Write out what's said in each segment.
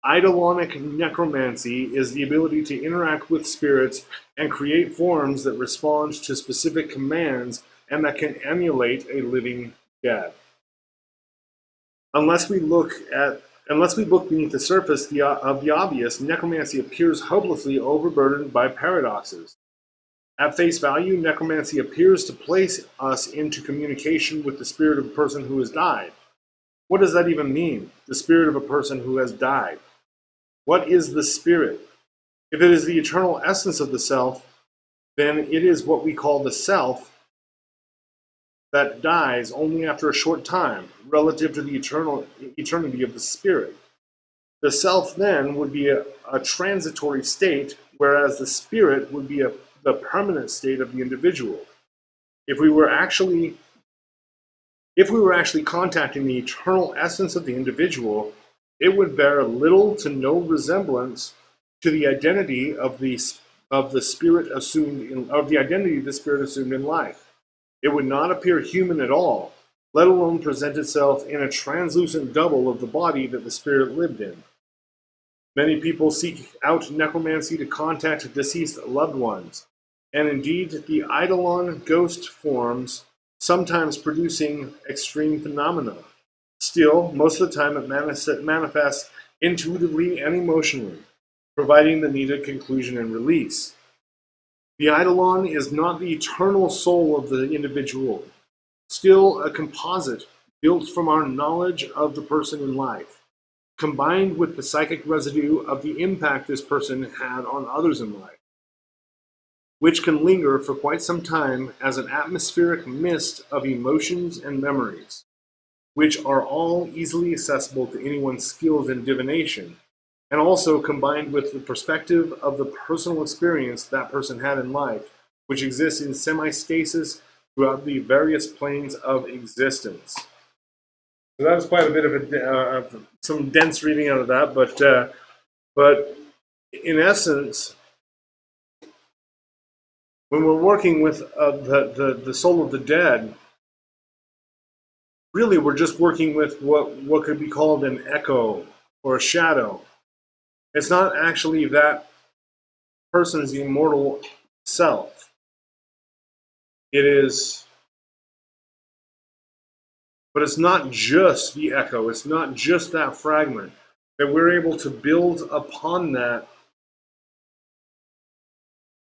Eidolonic necromancy is the ability to interact with spirits and create forms that respond to specific commands and that can emulate a living dead. Unless we look beneath the surface of the obvious, necromancy appears hopelessly overburdened by paradoxes. At face value, necromancy appears to place us into communication with the spirit of a person who has died. What does that even mean? The spirit of a person who has died. What is the spirit? If it is the eternal essence of the self, then it is what we call the self that dies only after a short time, relative to the eternity of the spirit. The self then would be a transitory state, whereas the spirit would be the permanent state of the individual. If we were actually contacting the eternal essence of the individual, it would bear little to no resemblance to the identity of the spirit assumed in life. It would not appear human at all, let alone present itself in a translucent double of the body that the spirit lived in. Many people seek out necromancy to contact deceased loved ones, and indeed the Eidolon ghost forms, sometimes producing extreme phenomena. Still, most of the time it manifests intuitively and emotionally, providing the needed conclusion and release. The Eidolon is not the eternal soul of the individual, still a composite built from our knowledge of the person in life, combined with the psychic residue of the impact this person had on others in life, which can linger for quite some time as an atmospheric mist of emotions and memories, which are all easily accessible to anyone skilled in divination, and also combined with the perspective of the personal experience that person had in life, which exists in semi-stasis throughout the various planes of existence. So that was quite a bit of some dense reading out of that, but in essence, when we're working with the soul of the dead, really we're just working with what could be called an echo or a shadow. It's not actually that person's immortal self. It is, but it's not just the echo, it's not just that fragment, that we're able to build upon that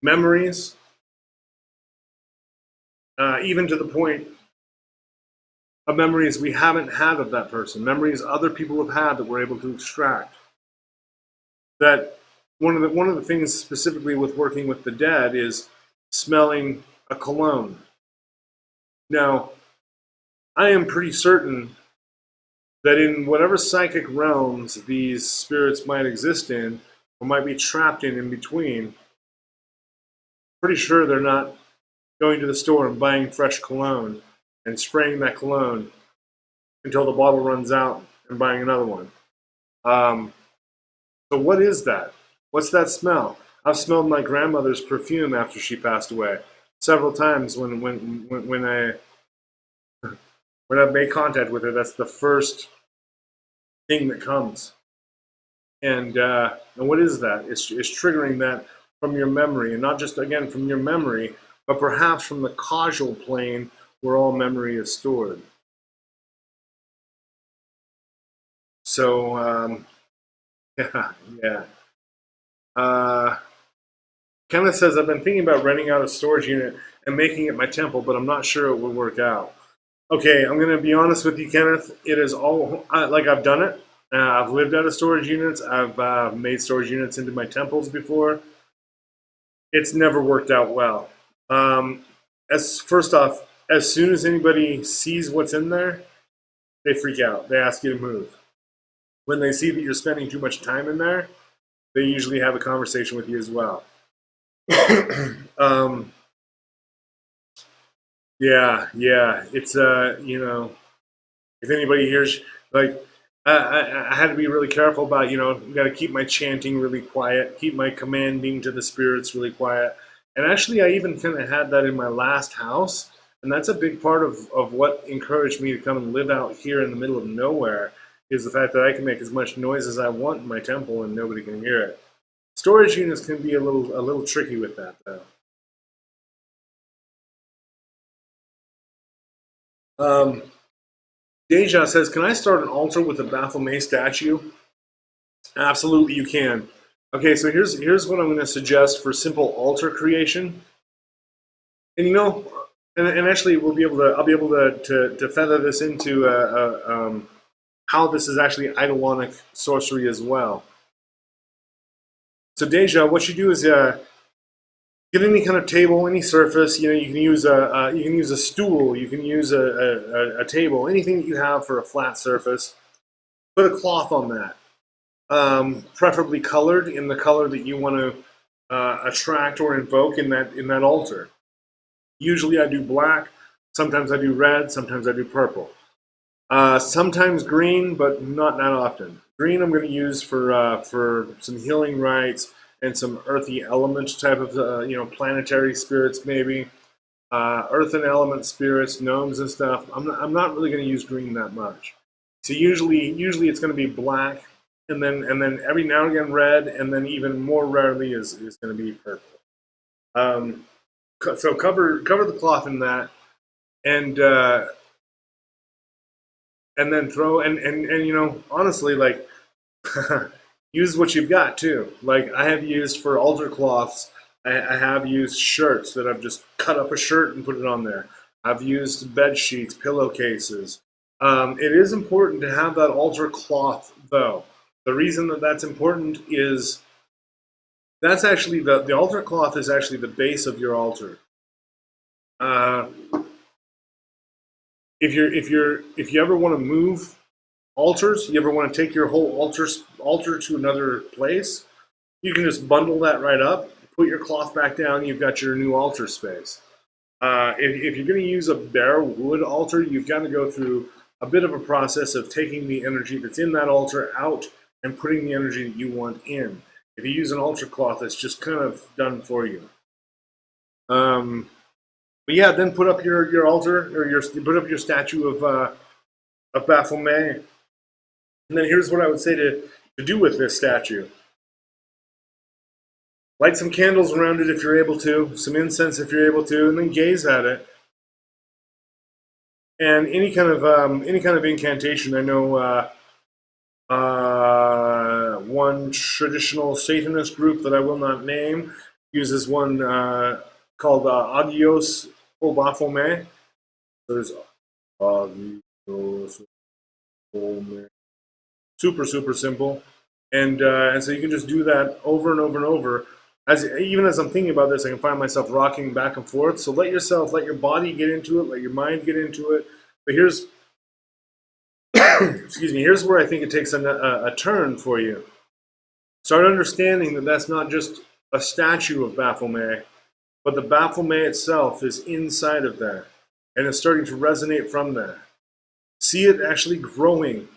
memories, even to the point of memories we haven't had of that person, memories other people have had that we're able to extract. That one of the things specifically with working with the dead is smelling a cologne. Now, I am pretty certain that in whatever psychic realms these spirits might exist in, or might be trapped in between, pretty sure they're not going to the store and buying fresh cologne and spraying that cologne until the bottle runs out and buying another one. So what is that? What's that smell? I've smelled my grandmother's perfume after she passed away several times when I've made contact with her. That's the first thing that comes. And what is that? It's triggering that from your memory, and not just, again, from your memory, but perhaps from the causal plane where all memory is stored. So, yeah. Kenneth says, I've been thinking about renting out a storage unit and making it my temple, but I'm not sure it will work out. Okay, I'm going to be honest with you, Kenneth. It is all, like, I've done it. I've lived out of storage units. I've made storage units into my temples before. It's never worked out well. First off, as soon as anybody sees what's in there, they freak out. They ask you to move. When they see that you're spending too much time in there, they usually have a conversation with you as well. Yeah. It's if anybody hears, like, I had to be really careful about, got to keep my chanting really quiet, keep my commanding to the spirits really quiet. And actually, I even kind of had that in my last house, and that's a big part of what encouraged me to come and live out here in the middle of nowhere. is the fact that I can make as much noise as I want in my temple and nobody can hear it. Storage units can be a little tricky with that, though. Deja says, "Can I start an altar with a Baphomet statue?" Absolutely, you can. Okay, so here's what I'm going to suggest for simple altar creation. And and actually, I'll be able to feather this into how this is actually eidolonic sorcery as well. So Deja, what you do is get any kind of table, any surface. You can use a stool, you can use a table, anything that you have for a flat surface. Put a cloth on that, preferably colored in the color that you want to attract or invoke in that altar. Usually, I do black. Sometimes I do red. Sometimes I do purple. Sometimes green, but not that often. Green I'm going to use for some healing rites and some earthy element type of planetary spirits maybe. Earth and element spirits, gnomes and stuff. I'm not really going to use green that much. So usually it's going to be black, and then every now and again red, and then even more rarely is going to be purple. So cover the cloth in that, and then throw and honestly, like use what you've got too. Like I have used for altar cloths, I have used shirts that I've just cut up a shirt and put it on there. I've used bed sheets, pillowcases. It is important to have that altar cloth though. The reason that that's important is that's actually the altar cloth is actually the base of your altar. Uh, if you ever want to move altars, you ever want to take your whole altar to another place, you can just bundle that right up, put your cloth back down, you've got your new altar space. If you're going to use a bare wood altar, you've got to go through a bit of a process of taking the energy that's in that altar out and putting the energy that you want in. If you use an altar cloth, it's just kind of done for you. But yeah, then put up your altar or put up your statue of Baphomet. And then here's what I would say to do with this statue. Light some candles around it if you're able to, some incense if you're able to, and then gaze at it. And any kind of incantation. I know one traditional Satanist group that I will not name uses one called Adios O Baphomet. There's Adios Baphomet. Super simple, and so you can just do that over and over and over. Even as I'm thinking about this, I can find myself rocking back and forth. So let your body get into it, let your mind get into it. But here's excuse me, here's where I think it takes a turn for you. Start understanding that that's not just a statue of Baphomet, but the Baphomet itself is inside of that, and it's starting to resonate from that. See it actually growing.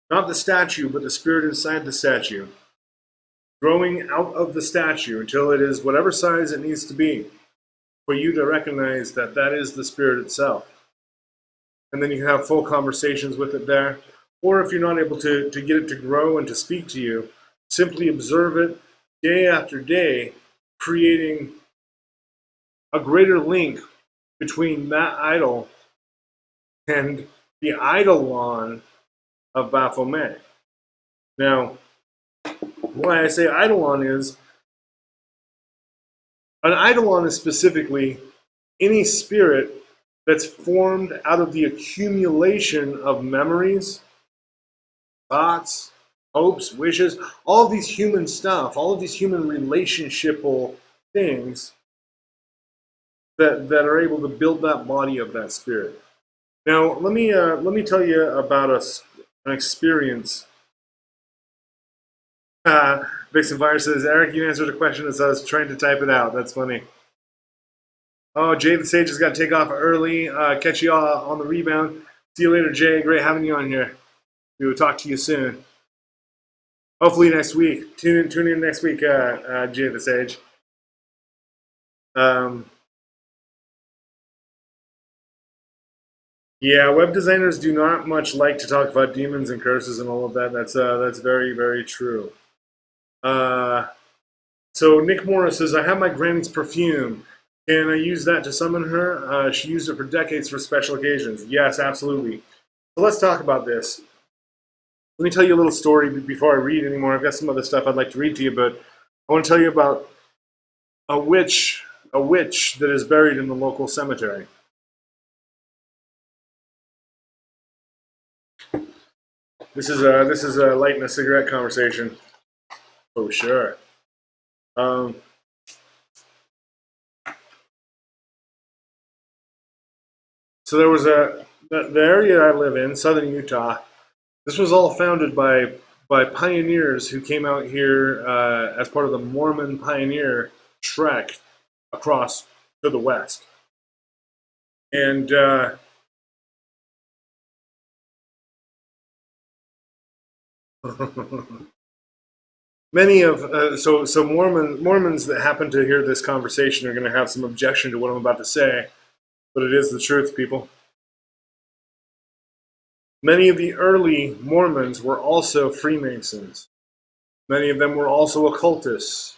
Not the statue, but the spirit inside the statue. Growing out of the statue until it is whatever size it needs to be for you to recognize that that is the spirit itself. And then you can have full conversations with it there. Or if you're not able to get it to grow and to speak to you, simply observe it day after day, creating a greater link between that idol and the eidolon of Baphomet. Now, why I say eidolon is an eidolon is specifically any spirit that's formed out of the accumulation of memories, thoughts, hopes, wishes, all of these human stuff, all of these human relationshipal things that are able to build that body of that spirit. Now, let me tell you about an experience. Vixen Fire says, Eric, you answered a question as I was trying to type it out. That's funny. Oh, Jay the Sage has got to take off early. Catch you all on the rebound. See you later, Jay. Great having you on here. We will talk to you soon. Hopefully next week. Tune in next week, Jay the Sage. Yeah, web designers do not much like to talk about demons and curses and all of that. That's very, very true. Uh, so Nick Morris says, I have my granny's perfume. Can I use that to summon her? She used it for decades for special occasions. Yes, absolutely. So let's talk about this. Let me tell you a little story before I read anymore. I've got some other stuff I'd like to read to you, but I want to tell you about a witch, that is buried in the local cemetery. This is a lighting a cigarette conversation. Oh sure. Um, so there was the area I live in, southern Utah. This was all founded by pioneers who came out here as part of the Mormon pioneer trek across to the west. And many of so Mormons that happen to hear this conversation are going to have some objection to what I'm about to say, but it is the truth, people. Many of the early Mormons were also Freemasons. Many of them were also occultists.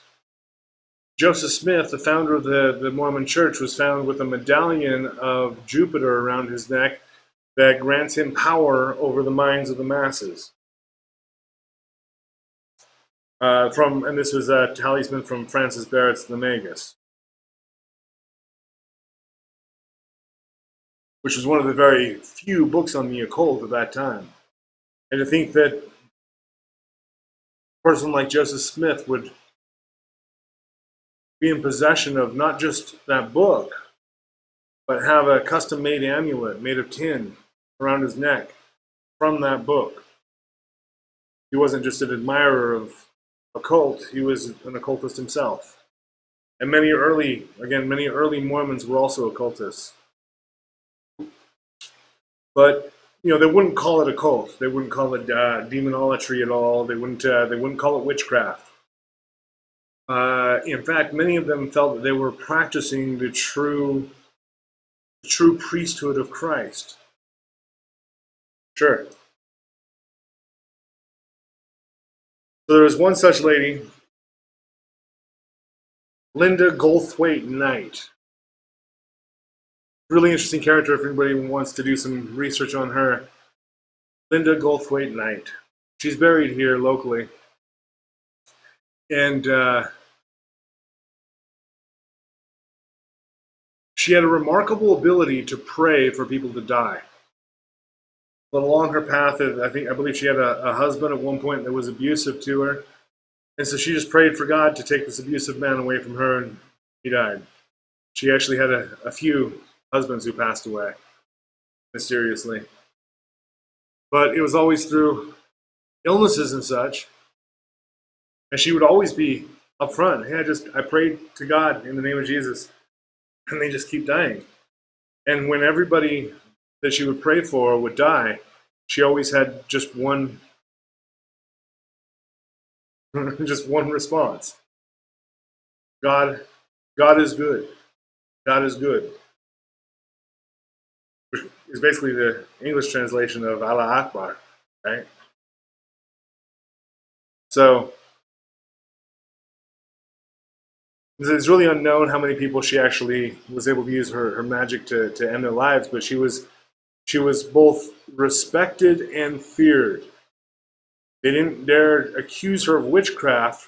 Joseph Smith, the founder of the Mormon Church, was found with a medallion of Jupiter around his neck that grants him power over the minds of the masses. And this was a talisman from Francis Barrett's The Magus, which was one of the very few books on the occult at that time. And to think that a person like Joseph Smith would be in possession of not just that book, but have a custom-made amulet made of tin around his neck from that book. He wasn't just an admirer of occult, he was an occultist himself. And many early Mormons were also occultists. But they wouldn't call it a cult. They wouldn't call it demonolatry at all. They wouldn't call it witchcraft. In fact, many of them felt that they were practicing the true priesthood of Christ. Sure. So there was one such lady, Linda Goldthwaite Knight. Really interesting character if anybody wants to do some research on her. Linda Goldthwaite Knight. She's buried here locally. And she had a remarkable ability to pray for people to die. But along her path, I believe she had a husband at one point that was abusive to her. And so she just prayed for God to take this abusive man away from her, and he died. She actually had a few husbands who passed away mysteriously. But it was always through illnesses and such. And she would always be upfront. Hey, I prayed to God in the name of Jesus. And they just keep dying. And when everybody that she would pray for would die, she always had just one response. God is good. God is good. Which is basically the English translation of Allah Akbar, right? So it's really unknown how many people she actually was able to use her magic to end their lives, but she was both respected and feared. They didn't dare accuse her of witchcraft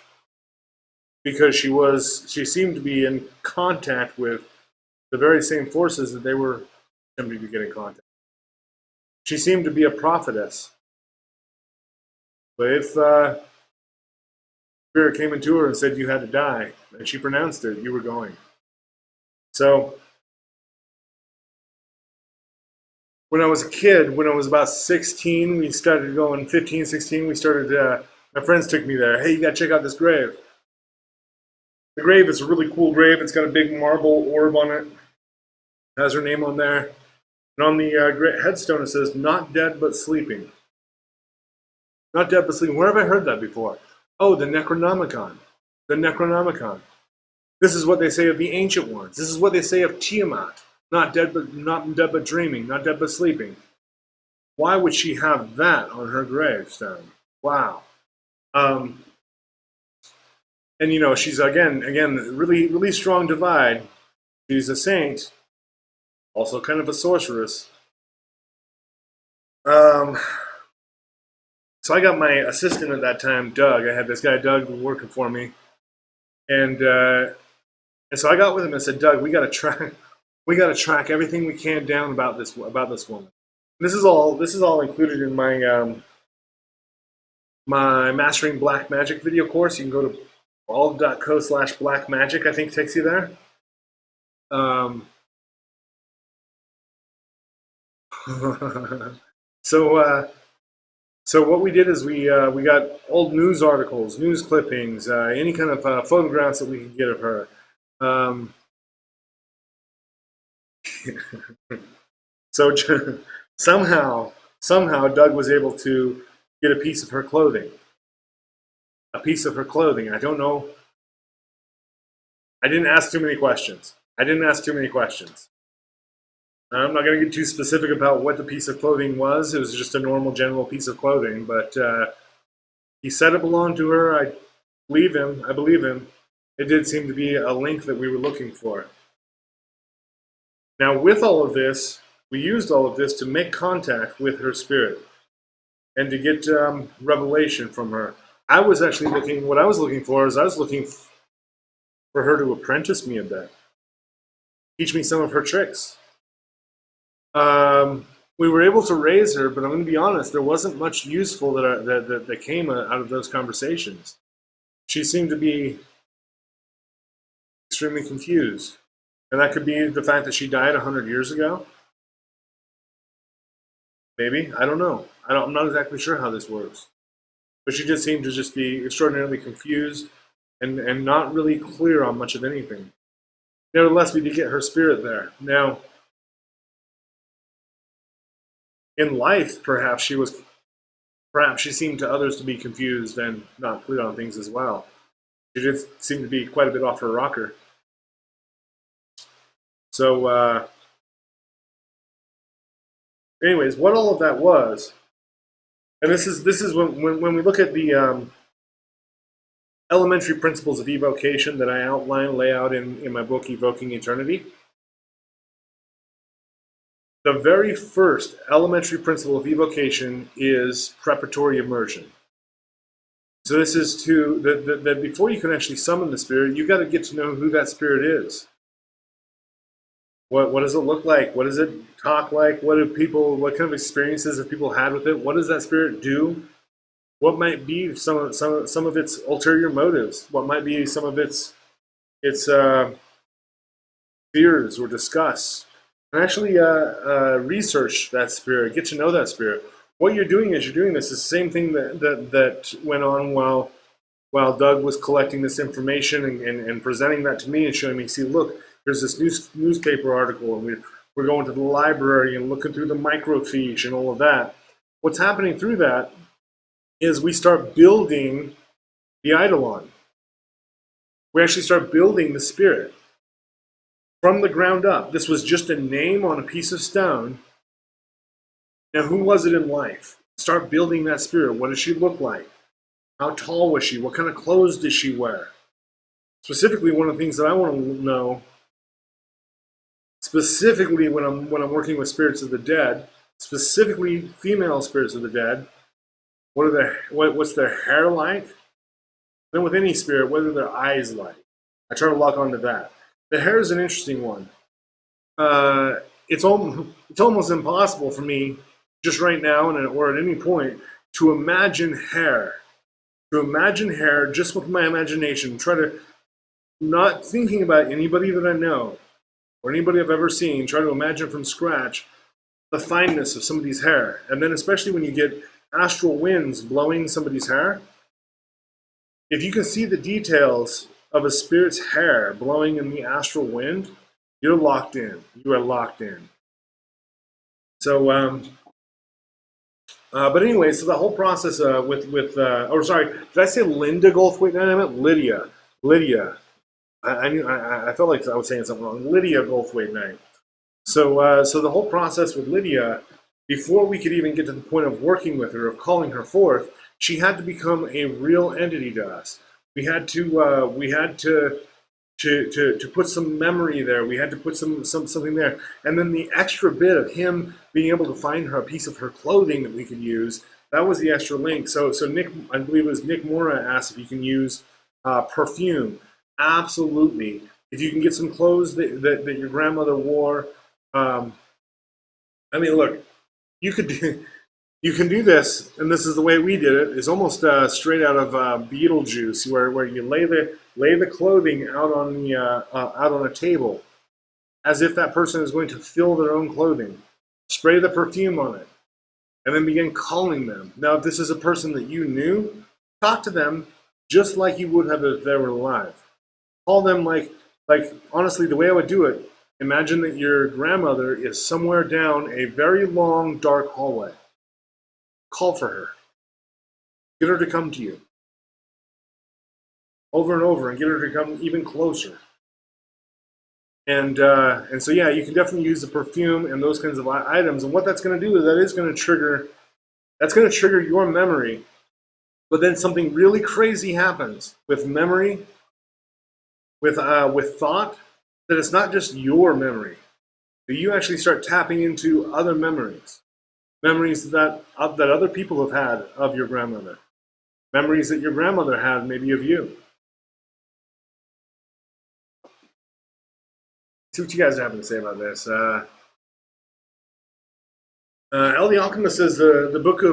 because she seemed to be in contact with the very same forces that they were attempting to get in contact. She seemed to be a prophetess. But if Spirit came into her and said you had to die, and she pronounced it, you were going. So when I was a kid, when I was about 16, we started going, 15, 16, we started, my friends took me there. Hey, you got to check out this grave. The grave is a really cool grave. It's got a big marble orb on it. It has her name on there. And on the headstone it says, not dead but sleeping. Not dead but sleeping. Where have I heard that before? Oh, the Necronomicon. The Necronomicon. This is what they say of the Ancient Ones. This is what they say of Tiamat. not dead but dreaming, not dead but sleeping. Why would she have that on her gravestone? Wow. Um, and you know, she's again, really strong divide. She's a saint, also kind of a sorceress. Um, so I got my assistant at that time, Doug. I had this guy, Doug, working for me, and so I got with him and said, Doug, we got to track everything we can down about this woman. This is all included in my my Mastering Black Magic video course. You can go to all.co/black magic. I think takes you there. Um, so so what we did is we got old news articles, news clippings, any kind of photographs that we could get of her. Um, so somehow Doug was able to get a piece of her clothing. A piece of her clothing. I don't know. I didn't ask too many questions. I'm not going to get too specific about what the piece of clothing was. It was just a normal, general piece of clothing. But he said it belonged to her. I believe him. It did seem to be a link that we were looking for. Now, with all of this, we used all of this to make contact with her spirit and to get revelation from her. I was actually looking. What I was looking for is I was looking for her to apprentice me a bit, teach me some of her tricks. We were able to raise her, but I'm going to be honest, there wasn't much useful that came out of those conversations. She seemed to be extremely confused. And that could be the fact that she died 100 years ago. Maybe. I don't know. I'm not exactly sure how this works. But she just seemed to just be extraordinarily confused and not really clear on much of anything. Nevertheless, we did get her spirit there. Now, in life, perhaps she seemed to others to be confused and not clear on things as well. She did seem to be quite a bit off her rocker. So, anyways, what all of that was, and this is when we look at the elementary principles of evocation that I lay out in my book, Evoking Eternity. The very first elementary principle of evocation is preparatory immersion. So this is that before you can actually summon the spirit, you got to get to know who that spirit is. What does it look like? What does it talk like? What kind of experiences have people had with it? What does that spirit do? What might be some of its ulterior motives? What might be some of its fears or disgust? And actually research that spirit, get to know that spirit. What you're doing is this. The same thing that went on while Doug was collecting this information and presenting that to me and showing me, see, look, there's this newspaper article, and we're going to the library and looking through the microfiche and all of that. What's happening through that is we start building the Eidolon. We actually start building the spirit from the ground up. This was just a name on a piece of stone. Now, who was it in life? Start building that spirit. What does she look like? How tall was she? What kind of clothes did she wear? Specifically, one of the things that I want to know, specifically when I'm working with spirits of the dead, specifically female spirits of the dead, what's their hair like? Then with any spirit, what are their eyes like? I try to lock onto that. The hair is an interesting one. It's almost impossible for me, just right now or at any point, to imagine hair. To imagine hair just with my imagination. Try to, not thinking about anybody that I know or anybody I've ever seen, try to imagine from scratch the fineness of somebody's hair. And then especially when you get astral winds blowing somebody's hair, if you can see the details of a spirit's hair blowing in the astral wind, you're locked in. You are locked in. So, but anyway, so the whole process did I say Linda Goldthwait? No, I meant Lydia. Lydia. I felt like I was saying something wrong. Lydia Goldthwait Knight. So the whole process with Lydia, before we could even get to the point of working with her, of calling her forth, she had to become a real entity to us. We had to put some memory there. We had to put something there, and then the extra bit of him being able to find her a piece of her clothing that we could use. That was the extra link. So Nick, I believe it was Nick Mora asked if you can use perfume. Absolutely. If you can get some clothes that your grandmother wore. Um, I mean, look, you could do, you can do this, and this is the way we did it. It's almost straight out of Beetlejuice, where you lay the clothing out on the out on a table, as if that person is going to fill their own clothing. Spray the perfume on it, and then begin calling them. Now, if this is a person that you knew, talk to them just like you would have if they were alive. Call them like honestly, the way I would do it. Imagine that your grandmother is somewhere down a very long, dark hallway. Call for her. Get her to come to you over and over, and get her to come even closer. And so yeah, you can definitely use the perfume and those kinds of items. And what that's going to do is that's going to trigger your memory. But then something really crazy happens with memory, with thought, that it's not just your memory. But you actually start tapping into other memories, memories that other people have had of your grandmother, memories that your grandmother had maybe of you. See what you guys are having to say about this. El the Alchemist says the book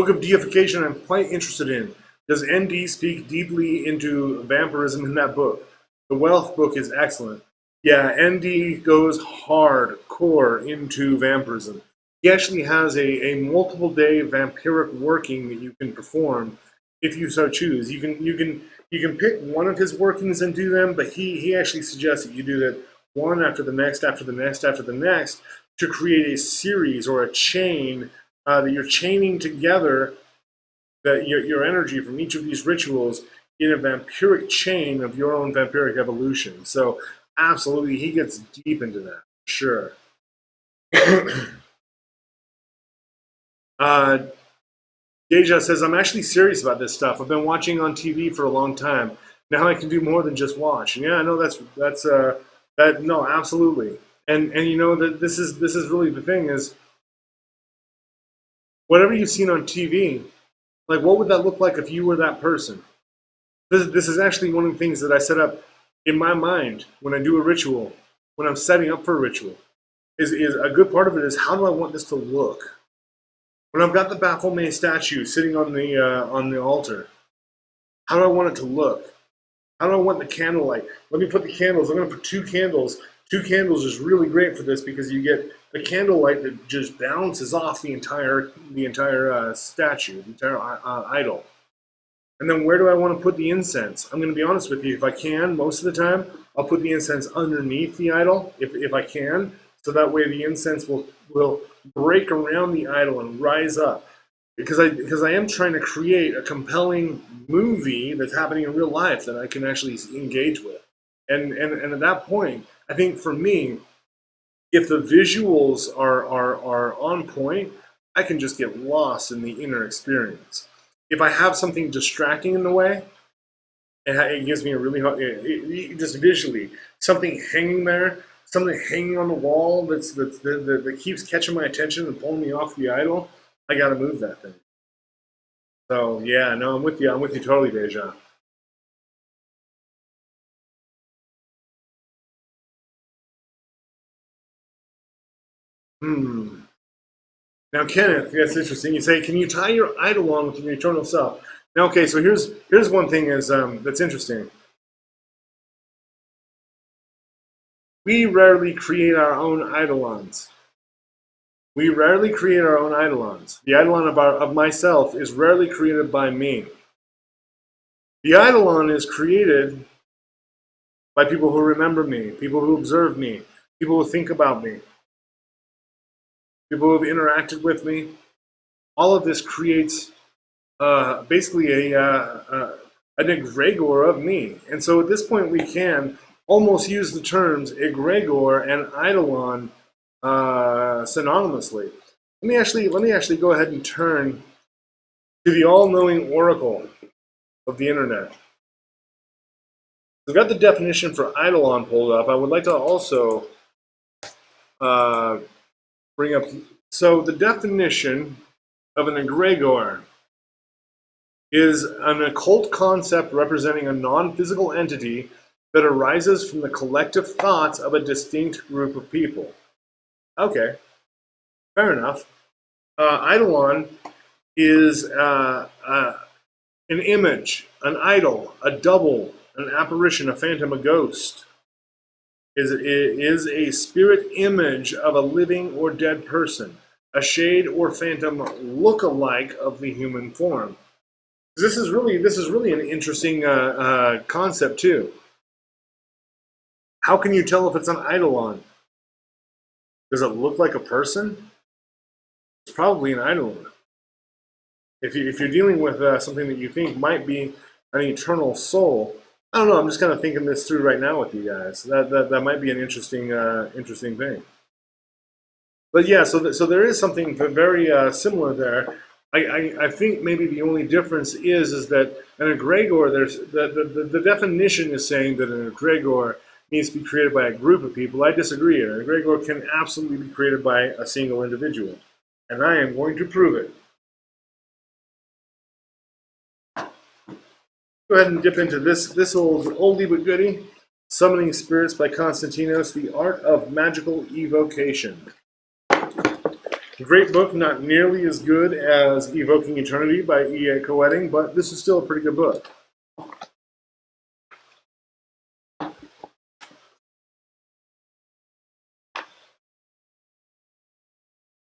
of deification I'm quite interested in. Does ND speak deeply into vampirism in that book? The Wealth book is excellent. Yeah, ND goes hardcore into vampirism. He actually has a multiple day vampiric working that you can perform if you so choose. You can pick one of his workings and do them, but he actually suggests that you do that one after the next, after the next, after the next, to create a series or a chain that you're chaining together that your energy from each of these rituals in a vampiric chain of your own vampiric evolution. So absolutely, he gets deep into that. Sure. uh, Deja says, I'm actually serious about this stuff. I've been watching on TV for a long time. Now I can do more than just watch. And yeah, I know that no, absolutely. And you know that this is really the thing is whatever you've seen on TV, like what would that look like if you were that person? This is actually one of the things that I set up in my mind when I do a ritual, when I'm setting up for a ritual. Is a good part of it is how do I want this to look? When I've got the Baphomet statue sitting on the altar, how do I want it to look? How do I want the candlelight? Let me put the candles. I'm going to put two candles. Two candles is really great for this because you get the candlelight that just bounces off the entire statue, the entire idol. And then where do I want to put the incense? I'm going to be honest with you. If I can, most of the time, I'll put the incense underneath the idol, if I can, so that way the incense will break around the idol and rise up. Because I am trying to create a compelling movie that's happening in real life that I can actually engage with. And at that point, I think for me, if the visuals are on point, I can just get lost in the inner experience. If I have something distracting in the way, it gives me a really hard, just visually, something hanging there, something hanging on the wall that keeps catching my attention and pulling me off the idol, I got to move that thing. So yeah, no, I'm with you. I'm with you totally, Deja. Hmm. Now, Kenneth, that's interesting. You say, can you tie your eidolon with your eternal self? Now, okay, so here's one thing is that's interesting. We rarely create our own eidolons. We rarely create our own eidolons. The eidolon of myself is rarely created by me. The eidolon is created by people who remember me, people who observe me, people who think about me, people who have interacted with me. All of this creates basically an egregore of me. And so at this point, we can almost use the terms egregore and eidolon synonymously. Let me actually go ahead and turn to the all-knowing oracle of the internet. We've got the definition for eidolon pulled up. I would like to also bring up. So the definition of an egregore is an occult concept representing a non-physical entity that arises from the collective thoughts of a distinct group of people. Okay, fair enough. Eidolon is an image, an idol, a double, an apparition, a phantom, a ghost. Is a spirit image of a living or dead person, a shade or phantom look-alike of the human form. This is really an interesting concept too. How can you tell if it's an eidolon? Does it look like a person? It's probably an eidolon. If you're dealing with something that you think might be an eternal soul, I don't know. I'm just kind of thinking this through right now with you guys. That might be an interesting thing. But yeah, so there is something very similar there. I think maybe the only difference is that an egregore, the definition is saying that an egregore needs to be created by a group of people. I disagree. An egregore can absolutely be created by a single individual, and I am going to prove it. Go ahead and dip into this old oldie but goodie, Summoning Spirits by Konstantinos, The Art of Magical Evocation. Great book, not nearly as good as Evoking Eternity by E.A.Koetting, but this is still a pretty good book.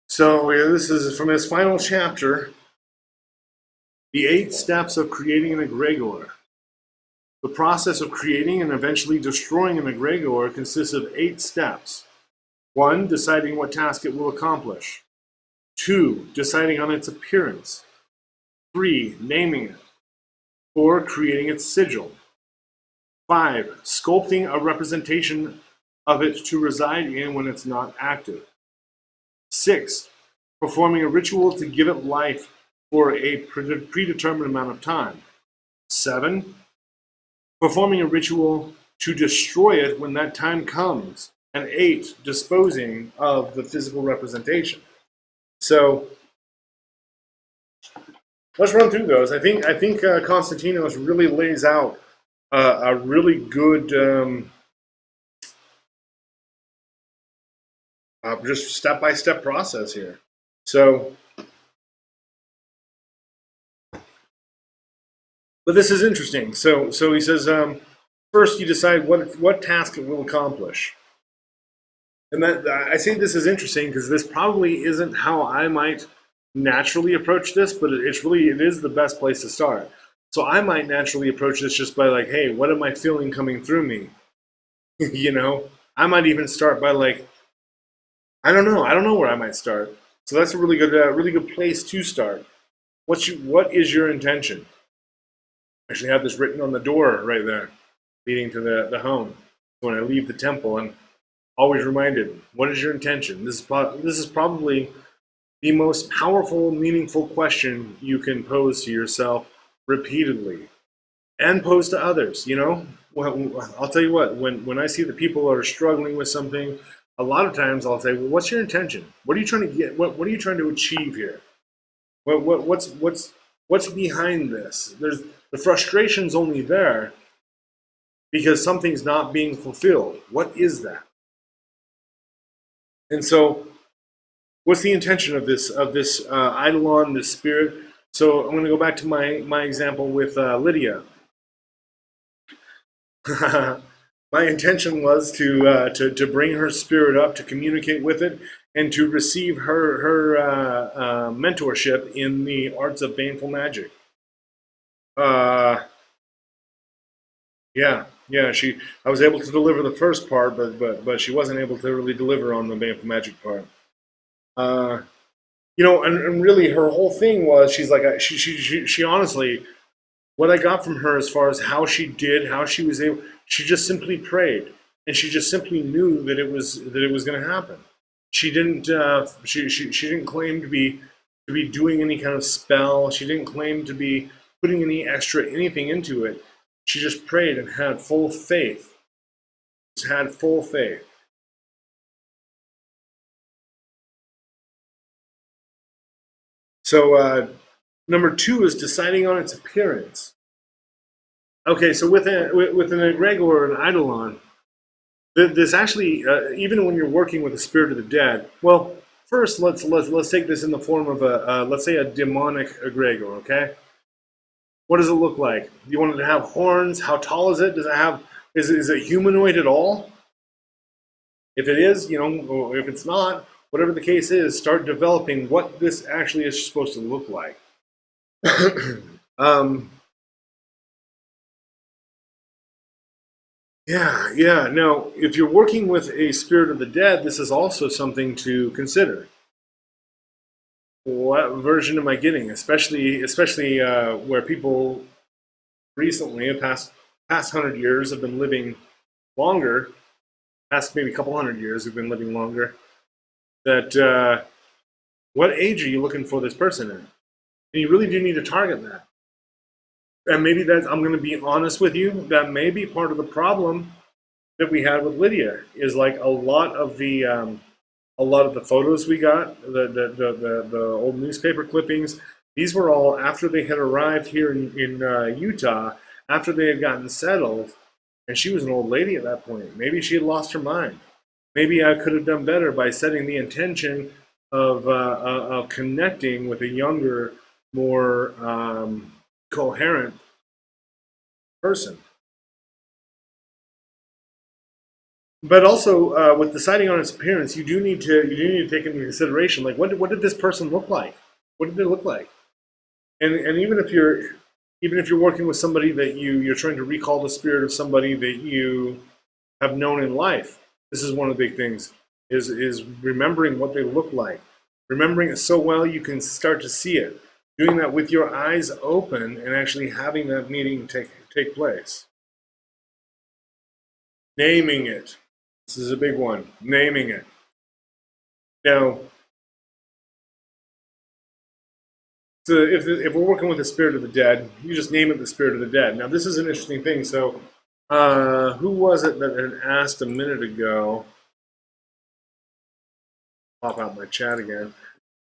So this is from his final chapter, The 8 Steps of Creating an Egregore. The process of creating and eventually destroying an egregore consists of 8 steps. 1. Deciding what task it will accomplish. 2. Deciding on its appearance. 3. Naming it. 4. Creating its sigil. 5. Sculpting a representation of it to reside in when it's not active. 6. Performing a ritual to give it life for a predetermined amount of time. 7. Performing a ritual to destroy it when that time comes. And 8. Disposing of the physical representation. So let's run through those. I think Konstantinos really lays out a really good just step-by-step process here. So, but this is interesting. So he says, first you decide what task it will accomplish. And that I say this is interesting because this probably isn't how I might naturally approach this, but it is the best place to start. So I might naturally approach this just by like, hey, what am I feeling coming through me? You know, I might even start by like, I don't know where I might start. So that's a really good place to start. What is your intention? I actually have this written on the door right there, leading to the home. When I leave the temple, and always reminded, what is your intention? This is probably the most powerful, meaningful question you can pose to yourself repeatedly, and pose to others. You know, well, I'll tell you what. When I see that people are struggling with something, a lot of times I'll say, well, what's your intention? What are you trying to get? What are you trying to achieve here? What's behind this? The frustration's only there because something's not being fulfilled. What is that? And so, what's the intention of this Eidolon, this spirit? So I'm going to go back to my example with Lydia. My intention was to bring her spirit up, to communicate with it, and to receive her mentorship in the arts of baneful magic. Yeah. I was able to deliver the first part, but she wasn't able to really deliver on the baneful magic part. You know, and really her whole thing was she honestly what I got from her as far as how she was able, she just simply prayed, and she just simply knew that it was going to happen. She didn't she didn't claim to be doing any kind of spell. She didn't claim to be putting any extra anything into it. She just prayed and had full faith. Just had full faith. So number two is deciding on its appearance. Okay, so with an egregore or an eidolon, this actually, even when you're working with the spirit of the dead, well, first let's take this in the form of a let's say a demonic egregore. Okay, what does it look like? Do you want it to have horns? How tall is it? Does it have is it humanoid at all? If it is, or if it's not, whatever the case is, start developing what this actually is supposed to look like. um, yeah. Now, if you're working with a spirit of the dead, this is also something to consider. What version am I getting? Especially where people recently, the past 100 years, have been living longer. Past maybe a couple 100 years, have been living longer. That what age are you looking for this person in? And you really do need to target that. And maybe that's, I'm going to be honest with you, that may be part of the problem that we had with Lydia. Is like a lot of the photos we got, the old newspaper clippings, these were all after they had arrived here in Utah, after they had gotten settled, and she was an old lady at that point. Maybe she had lost her mind. Maybe I could have done better by setting the intention of connecting with a younger, more coherent person. But also, with deciding on its appearance, you do need to take into consideration, like, what did this person look like? What did they look like? And even if you're working with somebody that you're trying to recall the spirit of somebody that you have known in life, this is one of the big things, is remembering what they look like, remembering it so well you can start to see it, doing that with your eyes open and actually having that meeting take place. Naming it. This is a big one. Naming it. Now, so if we're working with the spirit of the dead, you just name it the spirit of the dead. Now, this is an interesting thing. So, who was it that had asked a minute ago? Pop out my chat again.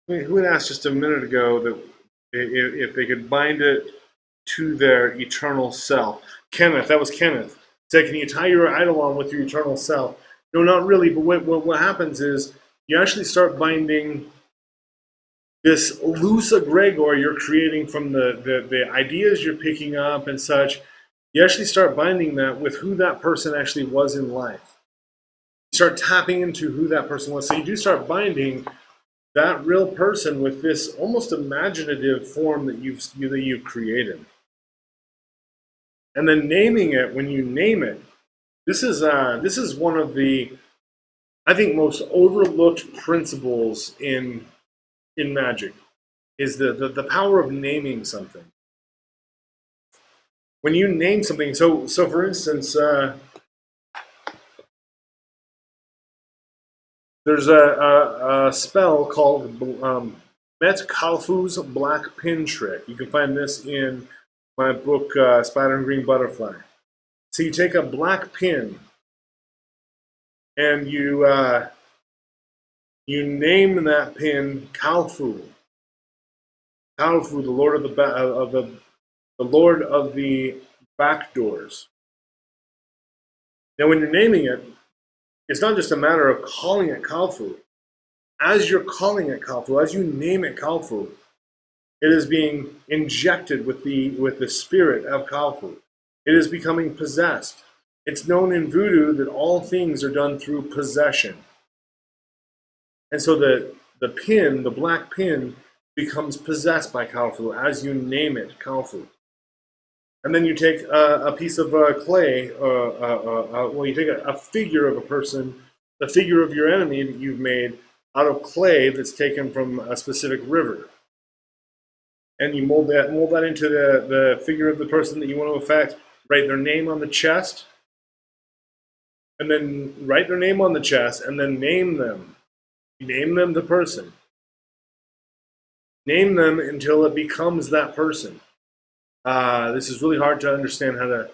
Who had asked just a minute ago that if they could bind it to their eternal self? Kenneth, that was Kenneth. Said, can you tie your eidolon with your eternal self? No, not really. But what happens is you actually start binding this loose egregore you're creating from the ideas you're picking up and such. You actually start binding that with who that person actually was in life. You start tapping into who that person was. So you do start binding that real person with this almost imaginative form that you've created. And then naming it, when you name it, this is one of the, I think, most overlooked principles in magic, is the power of naming something. When you name something, so for instance, there's a spell called Met Kalfu's Black Pin Trick. You can find this in my book, Spider and Green Butterfly. So you take a black pin and you name that pin Kalfu. Kalfu, the Lord the Lord of the back doors. Now, when you're naming it, it's not just a matter of calling it Kalfu. As you're calling it Kalfu, as you name it Kalfu, it is being injected with the spirit of Kalfu. It is becoming possessed. It's known in voodoo that all things are done through possession. And so the pin, the black pin, becomes possessed by Kalfu as you name it Kalfu. And then you take a piece of clay, you take a figure of a person, the figure of your enemy that you've made out of clay that's taken from a specific river. and you mold that into the figure of the person that you want to affect. Write their name on the chest, and then write their name on the chest, and then name them. Name them the person. Name them until it becomes that person. This is really hard to understand how to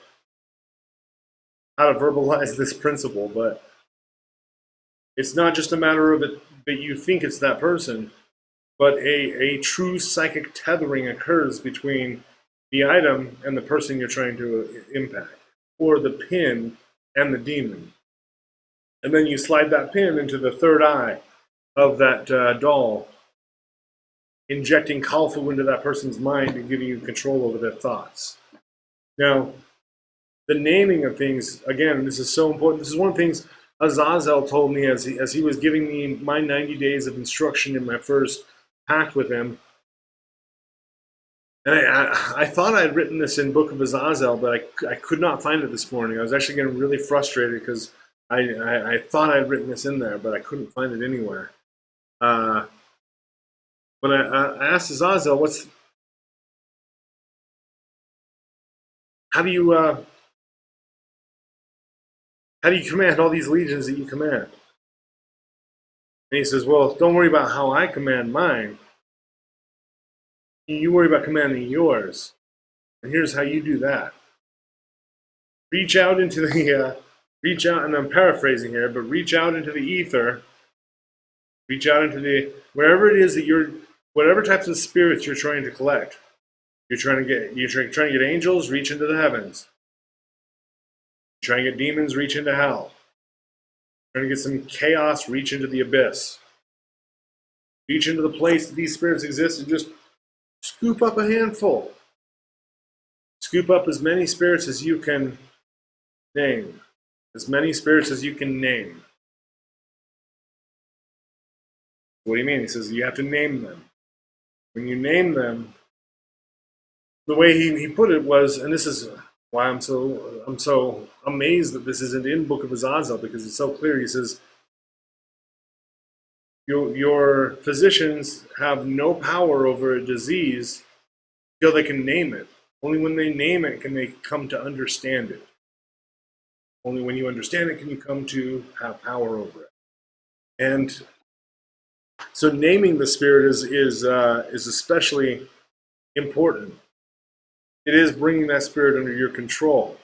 verbalize this principle, but it's not just a matter of it that you think it's that person, but a true psychic tethering occurs between the item and the person you're trying to impact, or the pin and the demon. And then you slide that pin into the third eye of that doll, injecting Kalfu into that person's mind and giving you control over their thoughts. Now, the naming of things, again, this is so important. This is one of the things Azazel told me as he was giving me my 90 days of instruction in my first pact with him. And I thought I had written this in Book of Azazel, but I could not find it this morning. I was actually getting really frustrated because I thought I had written this in there, but I couldn't find it anywhere. When I asked Azazel, how do you command all these legions that you command? And he says, well, don't worry about how I command mine. You worry about commanding yours. And here's how you do that. Reach out into the, and I'm paraphrasing here, but reach out into the ether. Reach out into wherever it is that whatever types of spirits you're trying to collect. You're trying to get angels, reach into the heavens. You're trying to get demons, reach into hell. You're trying to get some chaos, reach into the abyss. Reach into the place that these spirits exist and just scoop up a handful. Scoop up as many spirits as you can name. As many spirits as you can name. What do you mean? He says you have to name them. When you name them, the way he put it was, and this is why I'm so amazed that this isn't in Book of Azazel, because it's so clear. He says, your physicians have no power over a disease until they can name it. Only when they name it can they come to understand it. Only when you understand it can you come to have power over it. And so naming the spirit is especially important. It is bringing that spirit under your control.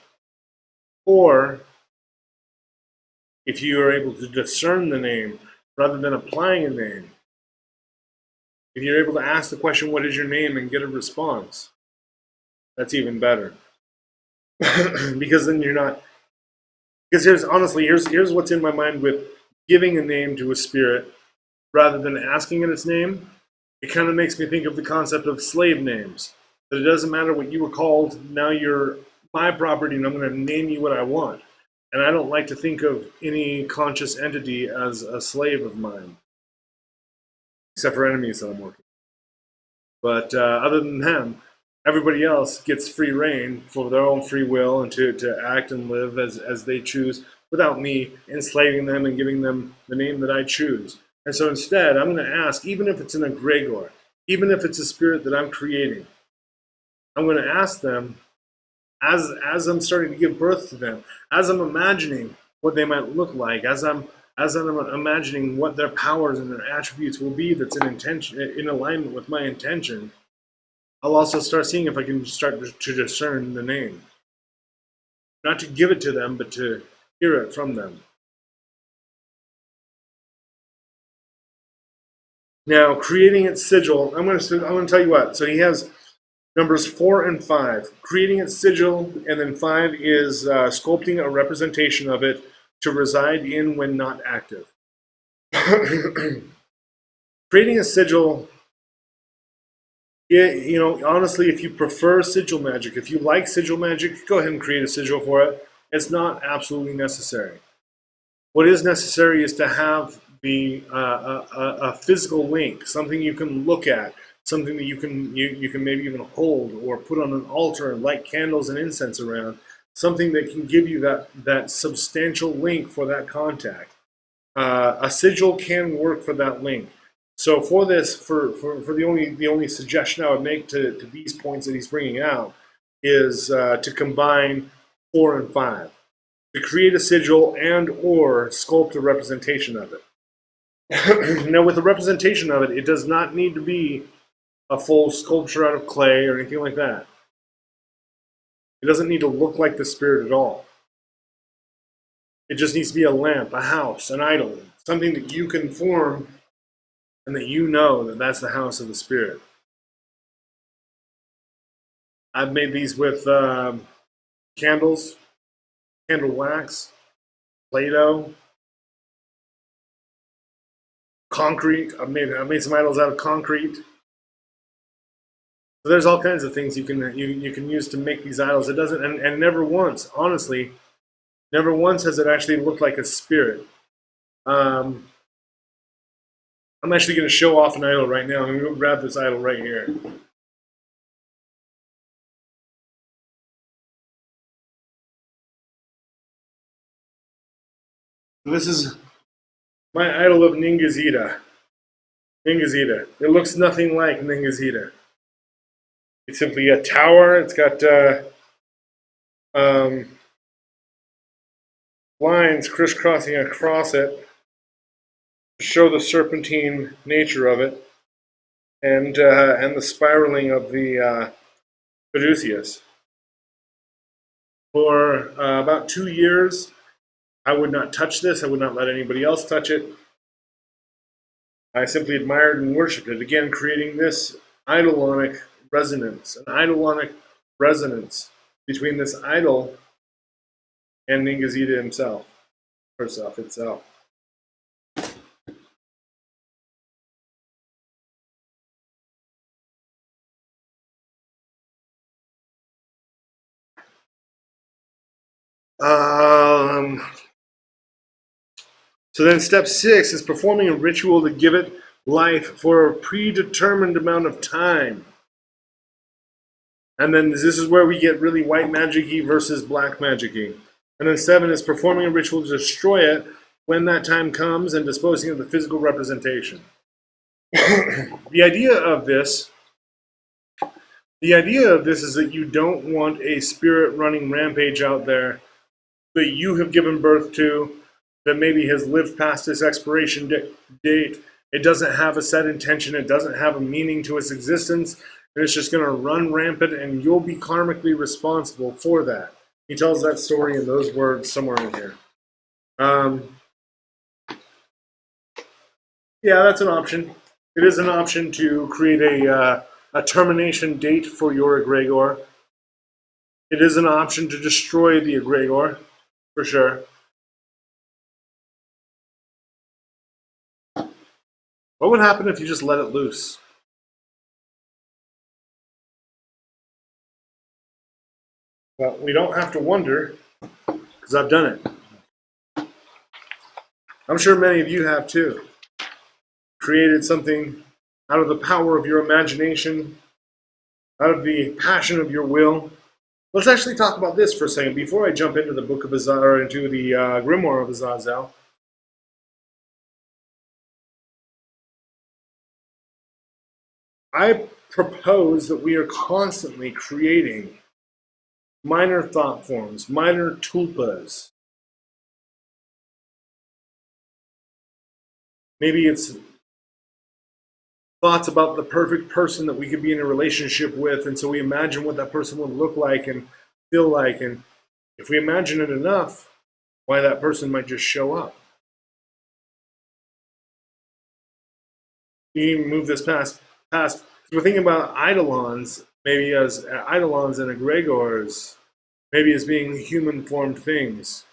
Or if you are able to discern the name rather than applying a name, if you're able to ask the question, what is your name, and get a response, that's even better. Because then you're not, because here's what's in my mind with giving a name to a spirit rather than asking it its name. It kind of makes me think of the concept of slave names. That it doesn't matter what you were called, now you're my property and I'm going to name you what I want. And I don't like to think of any conscious entity as a slave of mine, except for enemies that I'm working with. But other than them, everybody else gets free reign for their own free will and to act and live as they choose without me enslaving them and giving them the name that I choose. And so instead, I'm going to ask, even if it's an egregore, even if it's a spirit that I'm creating, I'm going to ask them, as I'm starting to give birth to them, as I'm imagining what they might look like, as I'm imagining what their powers and their attributes will be that's in alignment with my intention, I'll also start seeing if I can start to discern the name. Not to give it to them, but to hear it from them. Now, creating its sigil, I'm going to tell you what. So he has numbers 4 and 5. Creating its sigil, and then 5 is sculpting a representation of it to reside in when not active. Creating a sigil, honestly, if you prefer sigil magic, if you like sigil magic, go ahead and create a sigil for it. It's not absolutely necessary. What is necessary is to have a physical link, something you can look at, something that you can maybe even hold or put on an altar and light candles and incense around, something that can give you that substantial link for that contact. A sigil can work for that link. So for this, for the only suggestion I would make to these points that he's bringing out is to combine 4 and 5, to create a sigil and or sculpt a representation of it. Now, with the representation of it, it does not need to be a full sculpture out of clay or anything like that. It doesn't need to look like the spirit at all. It just needs to be a lamp, a house, an idol, something that you can form and that you know that that's the house of the spirit. I've made these with candles, candle wax, Play-Doh, concrete. I've made some idols out of concrete. So there's all kinds of things you can use to make these idols. It doesn't, and never once, honestly, never once has it actually looked like a spirit. I'm actually going to show off an idol right now. I'm going to grab this idol right here. This is my idol of Ningazida. Ningazida. It looks nothing like Ningazida. It's simply a tower. It's got lines crisscrossing across it to show the serpentine nature of it, and the spiraling of the odysseus. For about 2 years, I would not touch this. I would not let anybody else touch it. I simply admired and worshipped it. Again, creating this eidolonic resonance, an eidolonic resonance between this idol and Ningazida himself, herself itself. So then step 6 is performing a ritual to give it life for a predetermined amount of time. And then this is where we get really white magic-y versus black magic-y. And then 7 is performing a ritual to destroy it when that time comes and disposing of the physical representation. The idea of this is that you don't want a spirit running rampage out there that you have given birth to, that maybe has lived past its expiration date. It doesn't have a set intention. It doesn't have a meaning to its existence. And it's just going to run rampant, and you'll be karmically responsible for that. He tells that story in those words somewhere in here. Yeah, that's an option. It is an option to create a termination date for your egregore. It is an option to destroy the egregore, for sure. What would happen if you just let it loose? Well, we don't have to wonder, because I've done it. I'm sure many of you have too. Created something out of the power of your imagination, out of the passion of your will. Let's actually talk about this for a second before I jump into the book of Azazel, or into the grimoire of Azazel. I propose that we are constantly creating minor thought forms, minor tulpas. Maybe it's thoughts about the perfect person that we could be in a relationship with, and so we imagine what that person would look like and feel like, and if we imagine it enough, why that person might just show up. You even move this past. We're thinking about eidolons, maybe as eidolons and egregores, maybe as being human-formed things.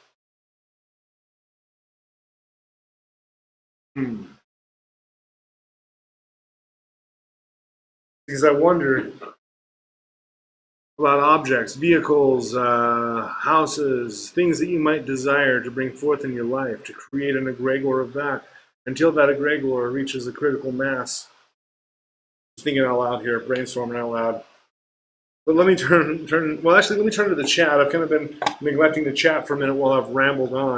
Because I wonder about objects, vehicles, houses, things that you might desire to bring forth in your life, to create an egregore of that, until that egregore reaches a critical mass. Just thinking out loud here, brainstorming out loud. But let me let me turn to the chat. I've kind of been neglecting the chat for a minute while I've rambled on.